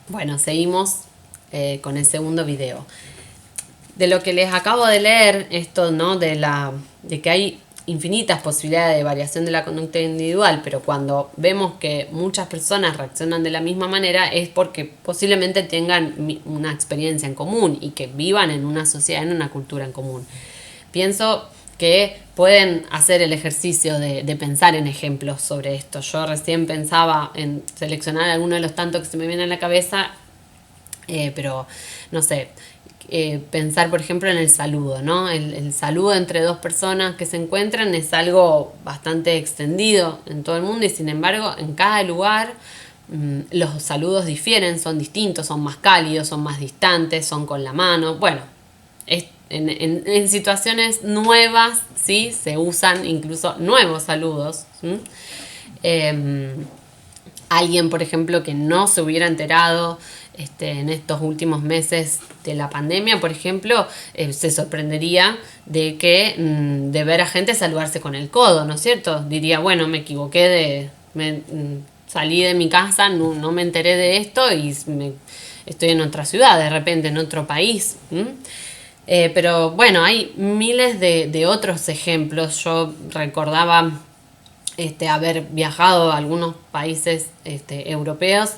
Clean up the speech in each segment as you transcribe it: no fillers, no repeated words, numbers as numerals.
Bueno, seguimos con el segundo video. De lo que les acabo de leer, esto, ¿no? De que hay infinitas posibilidades de variación de la conducta individual, pero cuando vemos que muchas personas reaccionan de la misma manera es porque posiblemente tengan una experiencia en común y que vivan en una sociedad, en una cultura en común. Pienso que pueden hacer el ejercicio de pensar en ejemplos sobre esto. Yo recién pensaba en seleccionar alguno de los tantos que se me vienen a la cabeza, pero no sé, pensar por ejemplo en el saludo, ¿no? El saludo entre dos personas que se encuentran es algo bastante extendido en todo el mundo y sin embargo en cada lugar los saludos difieren, son distintos, son más cálidos, son más distantes, son con la mano. Bueno, en situaciones nuevas, ¿sí? Se usan incluso nuevos saludos. Eh, Alguien, por ejemplo, que no se hubiera enterado en estos últimos meses de la pandemia, por ejemplo, se sorprendería de ver a gente saludarse con el codo, ¿no es cierto? Diría, bueno, me equivoqué salí de mi casa, no me enteré de esto y estoy en otra ciudad, de repente en otro país. Pero bueno, hay miles de otros ejemplos. Yo recordaba haber viajado a algunos países europeos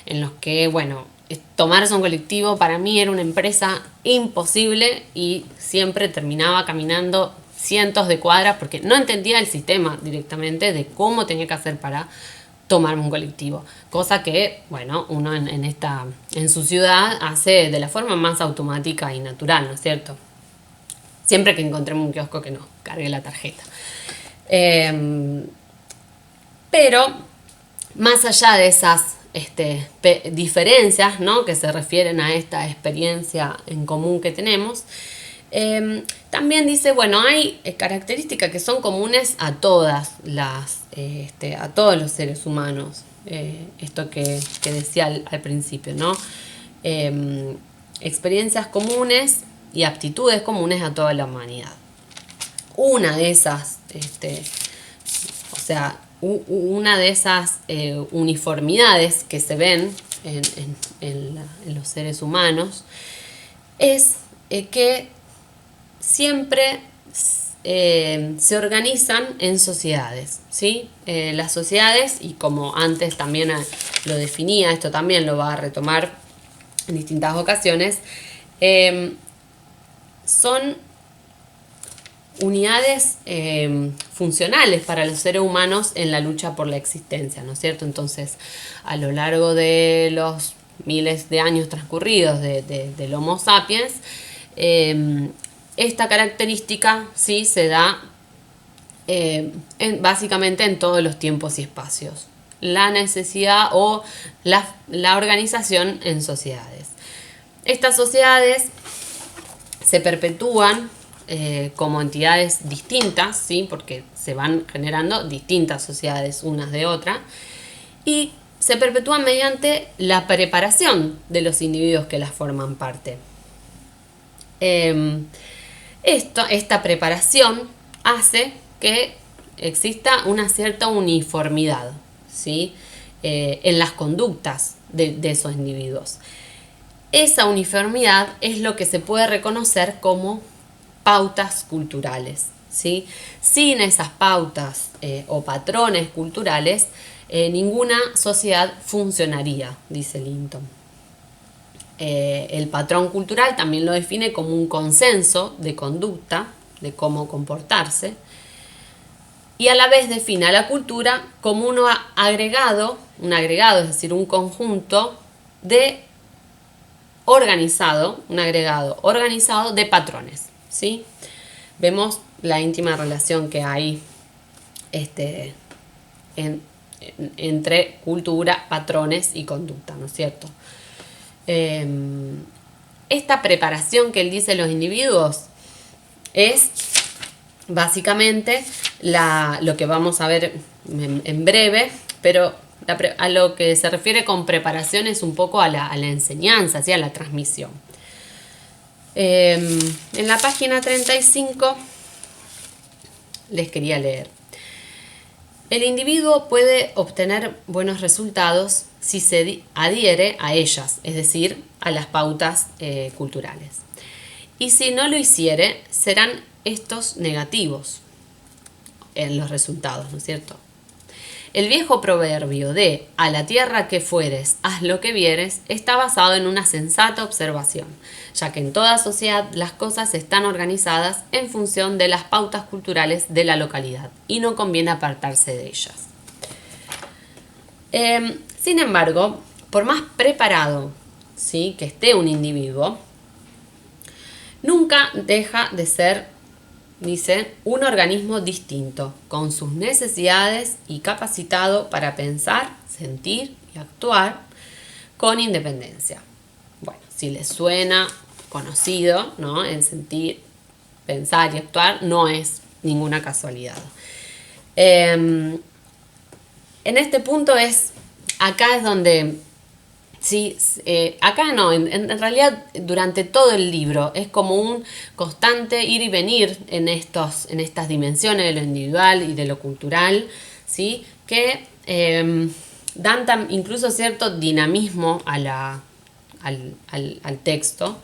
en los que, bueno, tomarse un colectivo para mí era una empresa imposible y siempre terminaba caminando cientos de cuadras porque no entendía el sistema directamente de cómo tenía que hacer para tomarme un colectivo. Cosa que, bueno, uno en su ciudad hace de la forma más automática y natural, ¿no es cierto? Siempre que encontremos un kiosco que nos cargue la tarjeta. Pero más allá de esas diferencias, ¿no? Que se refieren a esta experiencia en común que tenemos, también dice, bueno, hay características que son comunes a a todos los seres humanos. Esto que decía al principio, ¿no? Experiencias comunes y aptitudes comunes a toda la humanidad. Una de esas, o sea, una de esas uniformidades que se ven en los seres humanos es que siempre se organizan en sociedades, ¿sí? Las sociedades, y como antes también lo definía, esto también lo va a retomar en distintas ocasiones, son unidades funcionales para los seres humanos en la lucha por la existencia, ¿no es cierto? Entonces, a lo largo de los miles de años transcurridos del Homo sapiens, esta característica sí se da básicamente en todos los tiempos y espacios. La necesidad o la organización en sociedades. Estas sociedades se perpetúan como entidades distintas, ¿sí? Porque se van generando distintas sociedades unas de otras, y se perpetúan mediante la preparación de los individuos que las forman parte. Esta preparación hace que exista una cierta uniformidad, ¿sí? En las conductas de esos individuos. Esa uniformidad es lo que se puede reconocer como pautas culturales, ¿sí? Sin esas pautas o patrones culturales, ninguna sociedad funcionaría, dice Linton. El patrón cultural también lo define como un consenso de conducta, de cómo comportarse, y a la vez define a la cultura como un agregado, es decir, un conjunto de un agregado organizado de patrones, ¿sí? Vemos la íntima relación que hay entre cultura, patrones y conducta, ¿no es cierto? Esta preparación que él dice los individuos es básicamente lo que vamos a ver en breve, pero a lo que se refiere con preparación es un poco a la enseñanza, ¿sí? A la transmisión. En la página 35 les quería leer. El individuo puede obtener buenos resultados si se adhiere a ellas, es decir, a las pautas culturales. Y si no lo hiciere, serán estos negativos en los resultados, ¿no es cierto? El viejo proverbio de a la tierra que fueres, haz lo que vieres, está basado en una sensata observación, ya que en toda sociedad las cosas están organizadas en función de las pautas culturales de la localidad y no conviene apartarse de ellas. Sin embargo, por más preparado, ¿sí?, que esté un individuo, nunca deja de ser, dice, un organismo distinto, con sus necesidades y capacitado para pensar, sentir y actuar con independencia. Bueno, si les suena conocido, ¿no?, el sentir, pensar y actuar no es ninguna casualidad. En este punto acá es donde, sí, acá no, en realidad durante todo el libro es como un constante ir y venir en estas dimensiones de lo individual y de lo cultural, ¿sí?, que dan incluso cierto dinamismo al texto.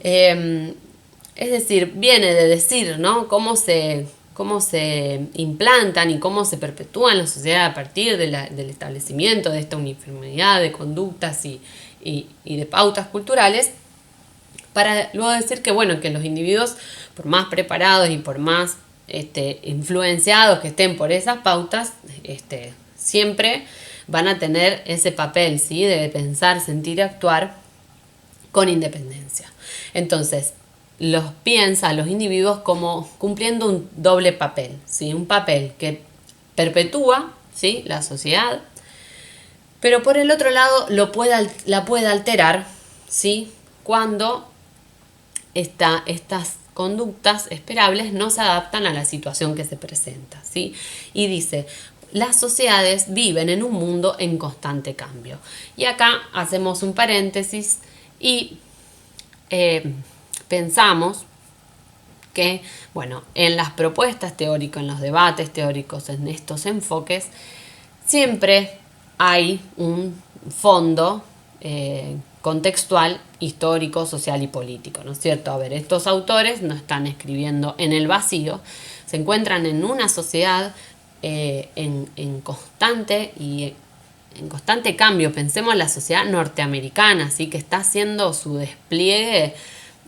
Es decir, viene de decir, ¿no?, cómo se implantan y cómo se perpetúan la sociedad a partir del establecimiento de esta uniformidad de conductas y de pautas culturales, para luego decir que, bueno, que los individuos, por más preparados y por más influenciados que estén por esas pautas, siempre van a tener ese papel, ¿sí?, de pensar, sentir y actuar con independencia. Entonces, los individuos como cumpliendo un doble papel, ¿sí?, un papel que perpetúa, ¿sí?, la sociedad, pero por el otro lado la puede alterar, ¿sí?, cuando estas conductas esperables no se adaptan a la situación que se presenta, ¿sí? Y dice, las sociedades viven en un mundo en constante cambio. Y acá hacemos un paréntesis y pensamos que, bueno, en las propuestas teóricas, en los debates teóricos, en estos enfoques, siempre hay un fondo contextual, histórico, social y político, ¿no es cierto? A ver, estos autores no están escribiendo en el vacío, se encuentran en una sociedad en constante cambio. Pensemos en la sociedad norteamericana, ¿sí?, que está haciendo su despliegue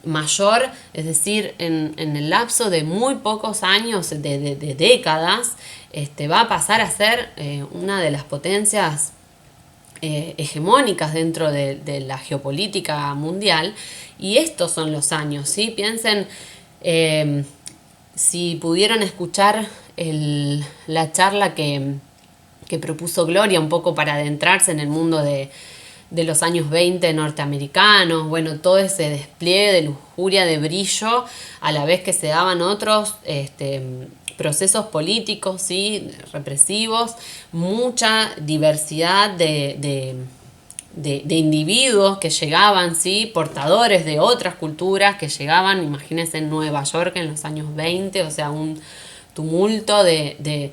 mayor, es decir, en el lapso de muy pocos años, de décadas, va a pasar a ser una de las potencias hegemónicas dentro de la geopolítica mundial. Y estos son los años, ¿sí? Piensen, si pudieron escuchar la charla que propuso Gloria, un poco para adentrarse en el mundo de los años 20 norteamericanos, bueno, todo ese despliegue de lujuria, de brillo, a la vez que se daban otros procesos políticos, ¿sí?, represivos, mucha diversidad de individuos que llegaban, ¿sí?, portadores de otras culturas que llegaban, imagínense, en Nueva York en los años 20, o sea, un tumulto de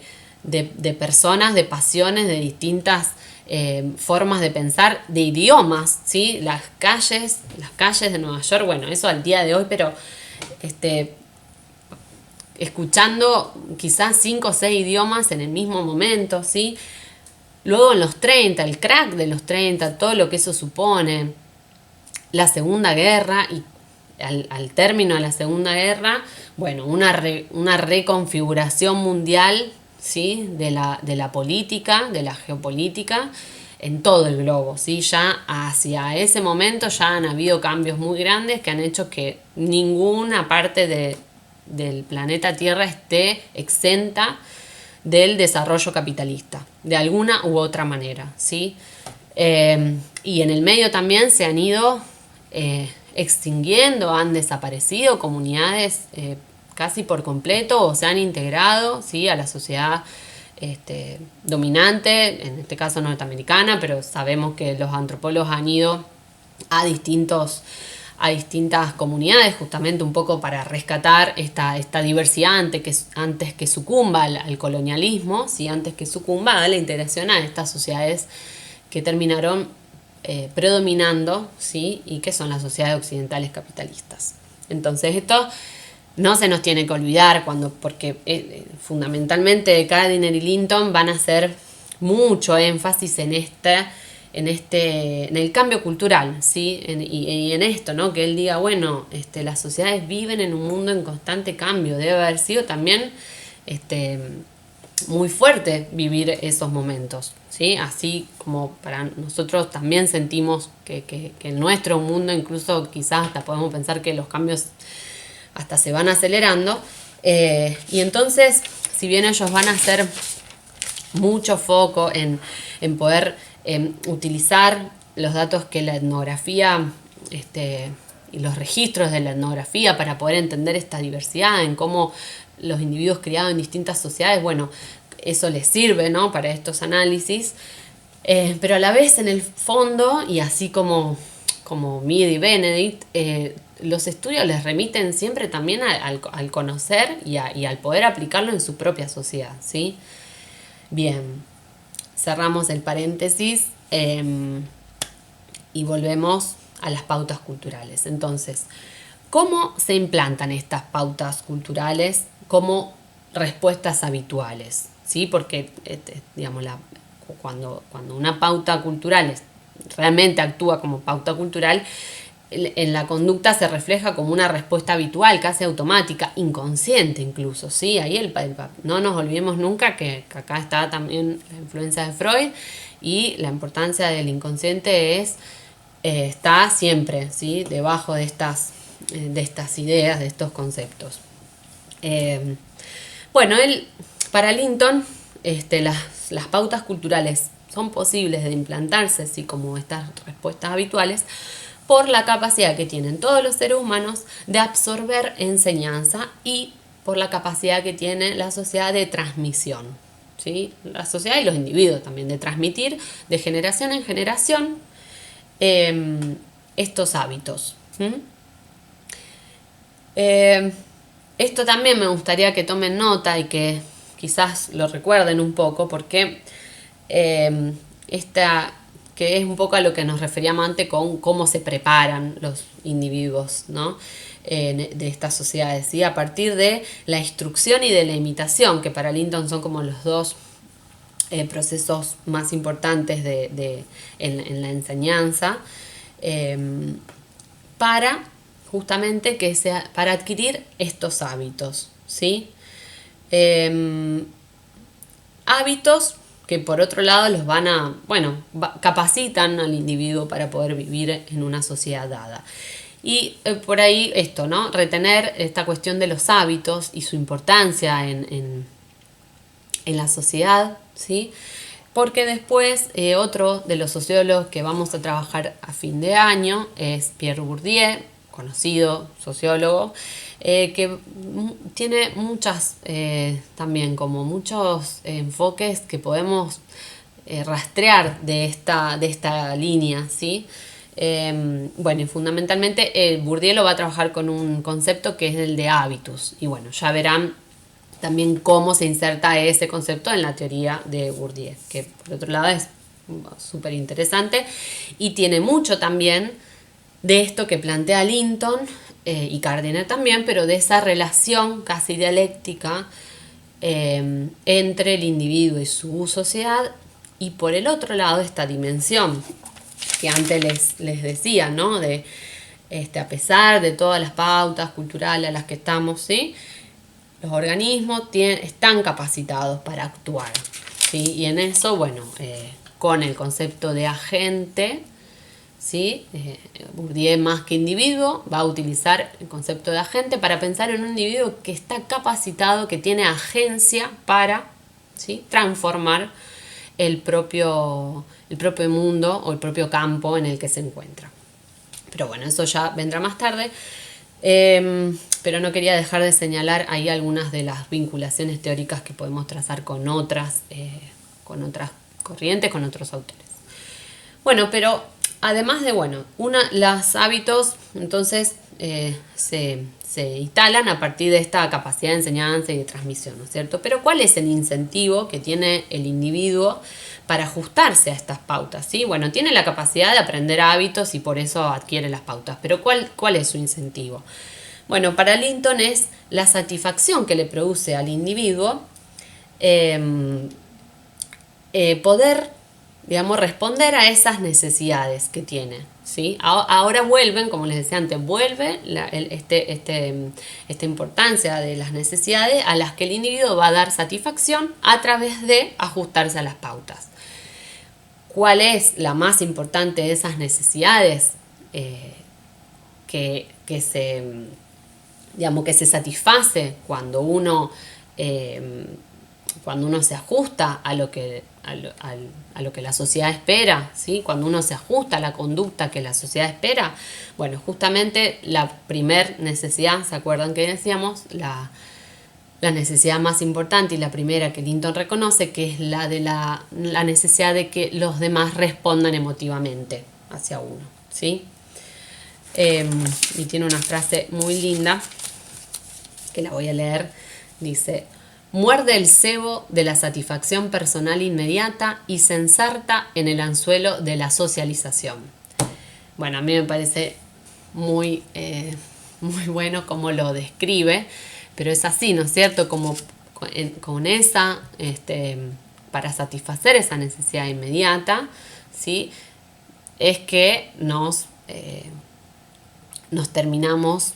personas, de pasiones, de distintas formas de pensar, de idiomas, ¿sí? Las calles de Nueva York, bueno, eso al día de hoy, pero escuchando quizás 5 o 6 idiomas en el mismo momento, ¿sí? Luego en los 30, el crack de los 30, todo lo que eso supone, la Segunda Guerra, y al término de la Segunda Guerra, bueno, una reconfiguración mundial, ¿sí?, de la política, de la geopolítica en todo el globo, ¿sí? Ya hacia ese momento ya han habido cambios muy grandes que han hecho que ninguna parte del planeta Tierra esté exenta del desarrollo capitalista, de alguna u otra manera, ¿sí? Y en el medio también se han ido extinguiendo, han desaparecido comunidades casi por completo, o se han integrado, ¿sí?, a la sociedad dominante, en este caso norteamericana, pero sabemos que los antropólogos han ido a a distintas comunidades, justamente un poco para rescatar esta diversidad antes que sucumba al colonialismo, ¿sí? Antes que sucumba a la integración a estas sociedades que terminaron predominando, ¿sí? Y que son las sociedades occidentales capitalistas. Entonces esto no se nos tiene que olvidar porque fundamentalmente Gardiner y Linton van a hacer mucho énfasis en el cambio cultural, ¿sí? Y en esto, ¿no? Que él diga, bueno, las sociedades viven en un mundo en constante cambio. Debe haber sido también muy fuerte vivir esos momentos, ¿sí? Así como para nosotros también sentimos que en nuestro mundo incluso quizás hasta podemos pensar que los cambios hasta se van acelerando. Y entonces, si bien ellos van a hacer mucho foco en poder utilizar los datos que la etnografía y los registros de la etnografía para poder entender esta diversidad, en cómo los individuos criados en distintas sociedades, bueno, eso les sirve, ¿no? Para estos análisis, pero a la vez en el fondo, y así como Mead y Benedict, los estudios les remiten siempre también al conocer y al poder aplicarlo en su propia sociedad, ¿sí? Bien, cerramos el paréntesis y volvemos a las pautas culturales. Entonces, ¿cómo se implantan estas pautas culturales como respuestas habituales? ¿Sí? Porque digamos, cuando una pauta cultural realmente actúa como pauta cultural, en la conducta se refleja como una respuesta habitual, casi automática, inconsciente incluso, ¿sí? Ahí no nos olvidemos nunca que acá está también la influencia de Freud, y la importancia del inconsciente está siempre, ¿sí? Debajo de estas ideas, de estos conceptos. Bueno, para Linton, las pautas culturales son posibles de implantarse, así como estas respuestas habituales, por la capacidad que tienen todos los seres humanos de absorber enseñanza y por la capacidad que tiene la sociedad de transmisión, ¿sí? La sociedad y los individuos también, de transmitir de generación en generación estos hábitos. Esto también me gustaría que tomen nota y que quizás lo recuerden un poco, porque que es un poco a lo que nos referíamos antes con cómo se preparan los individuos, ¿no? De estas sociedades, ¿sí? A partir de la instrucción y de la imitación, que para Linton son como los dos procesos más importantes en la enseñanza, para justamente para adquirir estos hábitos, ¿sí? Hábitos que por otro lado capacitan al individuo para poder vivir en una sociedad dada. Y por ahí esto, ¿no? Retener esta cuestión de los hábitos y su importancia en la sociedad, ¿sí? Porque después otro de los sociólogos que vamos a trabajar a fin de año es Pierre Bourdieu, conocido sociólogo, que tiene también como muchos enfoques que podemos rastrear de esta línea, ¿sí? Bueno, y fundamentalmente Bourdieu lo va a trabajar con un concepto que es el de hábitus, y bueno, ya verán también cómo se inserta ese concepto en la teoría de Bourdieu, que por otro lado es súper interesante y tiene mucho también de esto que plantea Linton y Gardiner también, pero de esa relación casi dialéctica entre el individuo y su sociedad, y por el otro lado esta dimensión que antes les decía, ¿no? De a pesar de todas las pautas culturales a las que estamos, ¿sí? Los organismos están capacitados para actuar, ¿sí? Y en eso, bueno, con el concepto de agente, ¿sí? Bourdieu, más que individuo, va a utilizar el concepto de agente para pensar en un individuo que está capacitado, que tiene agencia para, ¿sí? Transformar el propio mundo o el propio campo en el que se encuentra. Pero bueno, eso ya vendrá más tarde. Pero no quería dejar de señalar ahí algunas de las vinculaciones teóricas que podemos trazar con otras corrientes, con otros autores. Bueno, pero además de, bueno, los hábitos, entonces, se instalan a partir de esta capacidad de enseñanza y de transmisión, ¿no es cierto? Pero ¿cuál es el incentivo que tiene el individuo para ajustarse a estas pautas? ¿Sí? Bueno, tiene la capacidad de aprender hábitos y por eso adquiere las pautas, pero ¿cuál es su incentivo? Bueno, para Linton es la satisfacción que le produce al individuo poder, digamos, responder a esas necesidades que tiene, ¿sí? Ahora vuelven, como les decía antes, vuelve esta importancia de las necesidades a las que el individuo va a dar satisfacción a través de ajustarse a las pautas. ¿Cuál es la más importante de esas necesidades que se satisface cuando uno se ajusta a lo que la sociedad espera, ¿sí? Cuando uno se ajusta a la conducta que la sociedad espera? Bueno, justamente la primer necesidad, ¿se acuerdan que decíamos? La necesidad más importante y la primera que Linton reconoce, que es la de la necesidad de que los demás respondan emotivamente hacia uno, ¿sí? Y tiene una frase muy linda que la voy a leer. Dice: muerde el cebo de la satisfacción personal inmediata y se ensarta en el anzuelo de la socialización. Bueno, a mí me parece muy bueno cómo lo describe, pero es así, ¿no es cierto? Como con esa, para satisfacer esa necesidad inmediata, ¿sí? Es que nos terminamos,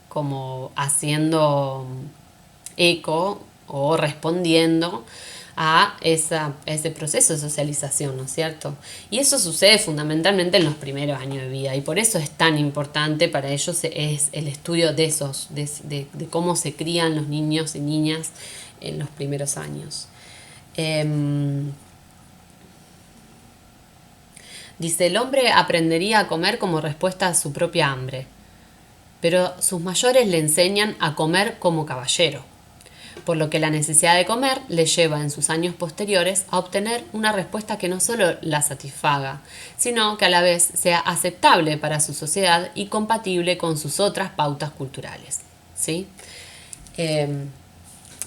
como haciendo eco o respondiendo a ese proceso de socialización, ¿no es cierto? Y eso sucede fundamentalmente en los primeros años de vida, y por eso es tan importante para ellos es el estudio de cómo se crían los niños y niñas en los primeros años. Dice: el hombre aprendería a comer como respuesta a su propia hambre, pero sus mayores le enseñan a comer como caballero, por lo que la necesidad de comer le lleva en sus años posteriores a obtener una respuesta que no solo la satisfaga, sino que a la vez sea aceptable para su sociedad y compatible con sus otras pautas culturales, ¿sí?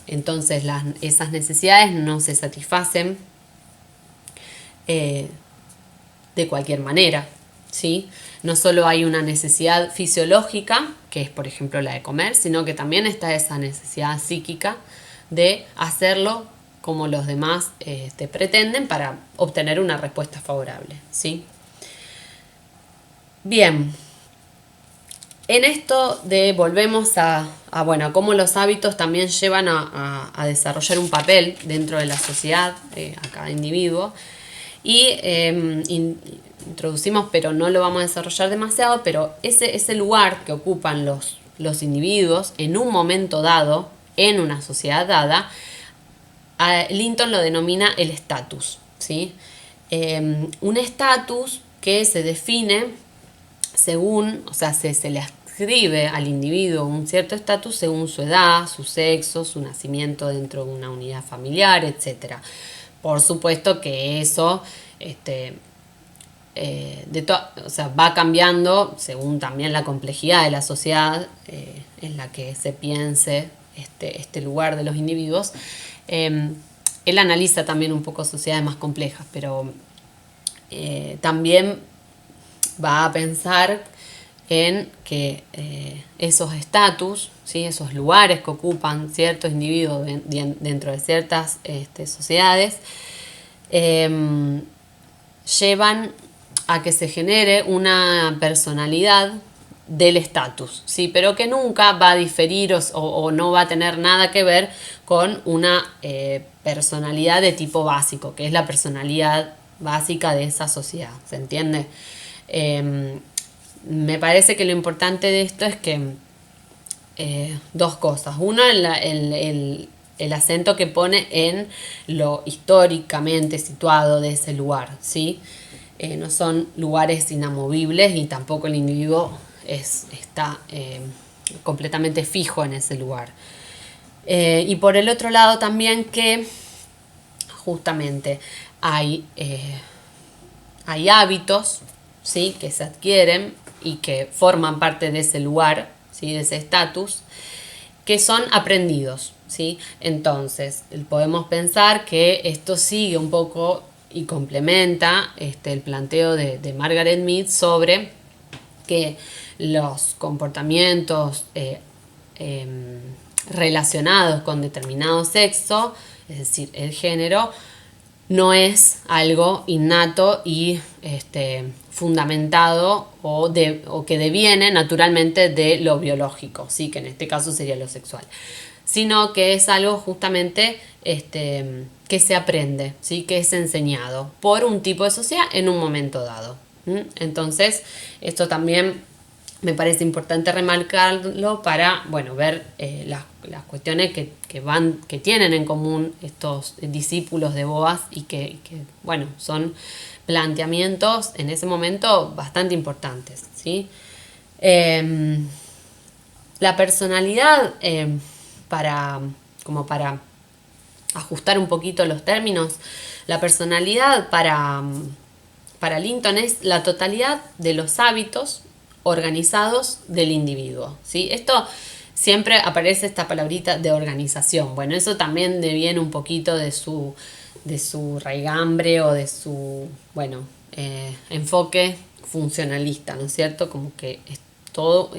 Entonces esas necesidades no se satisfacen de cualquier manera, ¿sí? No solo hay una necesidad fisiológica, que es por ejemplo la de comer, sino que también está esa necesidad psíquica de hacerlo como los demás pretenden para obtener una respuesta favorable, ¿sí? Bien, en esto volvemos a cómo los hábitos también llevan a desarrollar un papel dentro de la sociedad, a cada individuo. Y introducimos, pero no lo vamos a desarrollar demasiado, pero ese lugar que ocupan los individuos en un momento dado, en una sociedad dada, Linton lo denomina el estatus, ¿sí? Un estatus que se define según, o sea, se le adscribe al individuo un cierto estatus según su edad, su sexo, su nacimiento dentro de una unidad familiar, etc. Por supuesto que eso va cambiando según también la complejidad de la sociedad en la que se piense este lugar de los individuos. Él analiza también un poco sociedades más complejas, pero también va a pensar en que esos estatus, ¿sí? Esos lugares que ocupan ciertos individuos dentro de ciertas sociedades, llevan a que se genere una personalidad del estatus, ¿sí? Pero que nunca va a diferir o no va a tener nada que ver con una personalidad de tipo básico, que es la personalidad básica de esa sociedad, ¿se entiende? Me parece que lo importante de esto es que dos cosas. Una, el acento que pone en lo históricamente situado de ese lugar, ¿sí? No son lugares inamovibles y tampoco el individuo está completamente fijo en ese lugar. Y por el otro lado también que justamente hay hay hábitos, ¿sí? Que se adquieren y que forman parte de ese lugar, ¿sí? De ese estatus, que son aprendidos, ¿sí? Entonces, podemos pensar que esto sigue un poco y complementa el planteo de Margaret Mead sobre que los comportamientos relacionados con determinado sexo, es decir, el género, no es algo innato y fundamentado o que deviene naturalmente de lo biológico, ¿sí? Que en este caso sería lo sexual, sino que es algo justamente que se aprende, ¿sí? Que es enseñado por un tipo de sociedad en un momento dado. Entonces, esto también me parece importante remarcarlo para, bueno, ver las cuestiones que tienen en común estos discípulos de Boas y que, bueno, son planteamientos en ese momento bastante importantes, ¿sí? La personalidad, como para ajustar un poquito los términos, la personalidad para Linton es la totalidad de los hábitos organizados del individuo, ¿sí? Esto siempre aparece esta palabrita de organización. Bueno, eso también deviene un poquito de su raigambre o de su, bueno, enfoque funcionalista, ¿no es cierto? Como que es todo,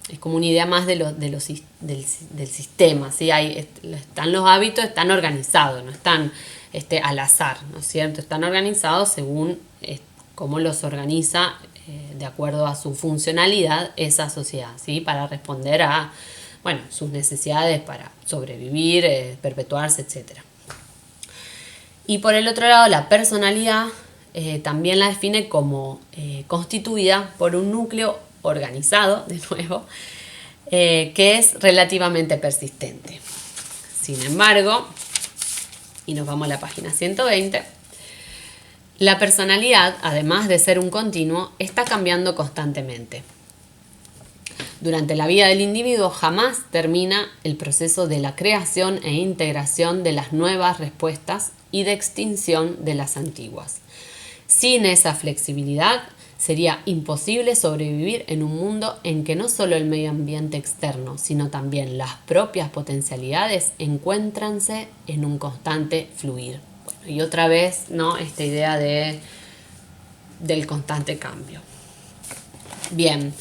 es como una idea más del sistema, ¿sí? Están los hábitos, están organizados, no están al azar, ¿no es cierto? Están organizados según cómo los organiza de acuerdo a su funcionalidad esa sociedad, ¿sí? Para responder a, bueno, sus necesidades para sobrevivir, perpetuarse, etc. Y por el otro lado, la personalidad también la define como constituida por un núcleo organizado, de nuevo, que es relativamente persistente. Sin embargo, y nos vamos a la página 120, la personalidad, además de ser un continuo, está cambiando constantemente. Durante la vida del individuo jamás termina el proceso de la creación e integración de las nuevas respuestas y de extinción de las antiguas. Sin esa flexibilidad, sería imposible sobrevivir en un mundo en que no solo el medio ambiente externo, sino también las propias potencialidades encuéntranse en un constante fluir. Bueno, y otra vez, ¿no? Esta idea del constante cambio. Bien,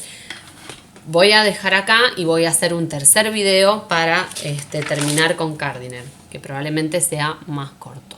voy a dejar acá y voy a hacer un tercer video para terminar con Gardiner, que probablemente sea más corto.